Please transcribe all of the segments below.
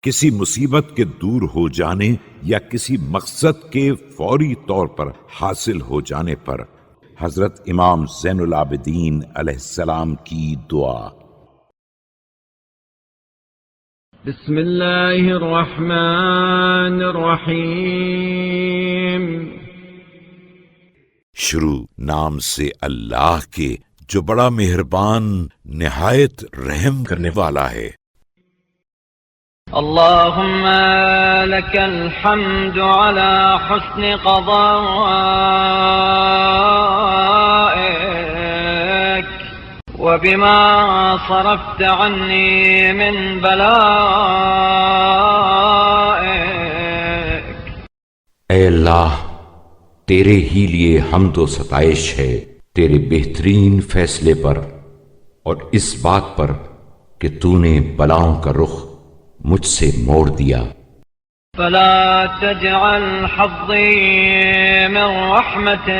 کسی مصیبت کے دور ہو جانے یا کسی مقصد کے فوری طور پر حاصل ہو جانے پر حضرت امام زین العابدین علیہ السلام کی دعا۔ بسم اللہ الرحمن الرحیم۔ شروع نام سے اللہ کے جو بڑا مہربان نہایت رحم کرنے والا ہے۔ اللهم لك الحمد على حسن قضائك وبما صرفت عني من بلائك۔ اے اللہ، تیرے ہی لیے حمد و ستائش ہے تیرے بہترین فیصلے پر اور اس بات پر کہ تو نے بلاؤں کا رخ مجھ سے موڑ دیا۔ فلا تجعل حظي من رحمتك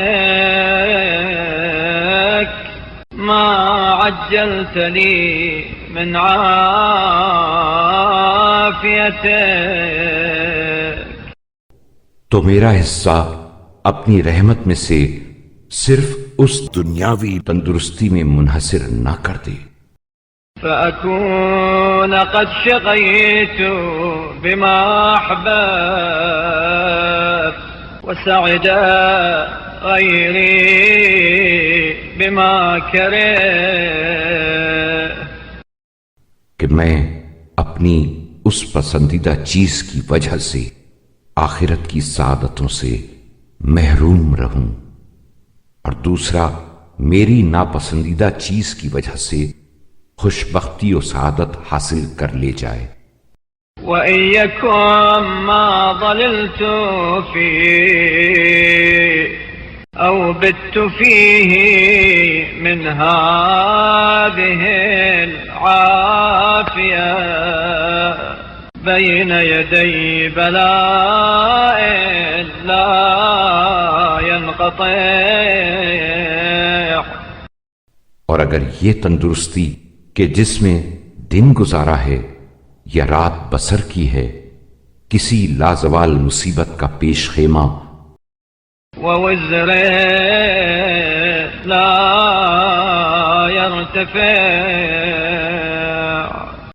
ما عجلت لي من عافيتك۔ تو میرا حصہ اپنی رحمت میں سے صرف اس دنیاوی تندرستی میں منحصر نہ کر دے۔ فأكون قد شقيت بما أحببت وسعد غيري بما كرهت، کہ میں اپنی اس پسندیدہ چیز کی وجہ سے آخرت کی سعادتوں سے محروم رہوں اور دوسرا میری ناپسندیدہ چیز کی وجہ سے خوش بختی و سعادت حاصل کر لے جائے۔ وَإِن يَكُن مَّا ضَلِلْتُ فِيهِ أَوْ بِتُّ فِيهِ مِنْ هَٰذِهِ الْعَافِيَةِ بَيْنَ يَدَيْ بَلَاءٍ لَّا يَنْقَطِعُ۔ اور اگر یہ تندرستی کہ جس میں دن گزارا ہے یا رات بسر کی ہے کسی لازوال مصیبت کا پیش خیمہ، وَوِزْرٍ لَا يَرْتَفِعُ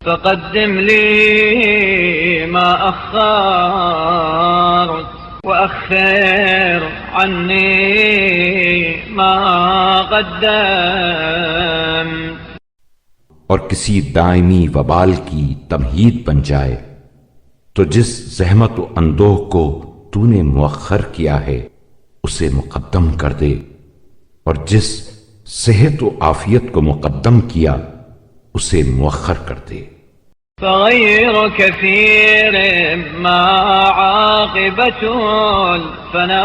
فَقَدِّمْ لِي مَا أَخَّرْتُ وَأَخِّرْ عَنِّي مَا قَدَّمْتُ۔ اور کسی دائمی وبال کی تمہید بن جائے تو جس زحمت و اندوہ کو تو نے مؤخر کیا ہے اسے مقدم کر دے، اور جس صحت و عافیت کو مقدم کیا اسے مؤخر کر دے۔ فغير كثير ما عاقبة الفناء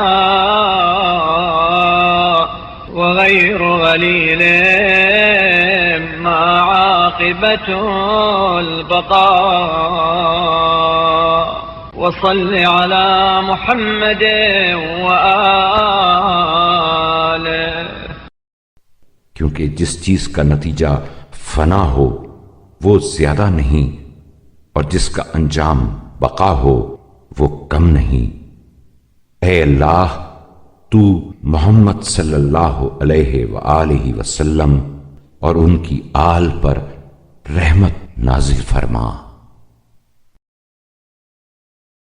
وغير غليل ما عاقبة البقاء وصل على محمد وآله۔ کیونکہ جس چیز کا نتیجہ فنا ہو وہ زیادہ نہیں، اور جس کا انجام بقا ہو وہ کم نہیں۔ اے اللہ، تو محمد صلی اللہ علیہ وآلہ وسلم اور ان کی آل پر رحمت نازل فرما۔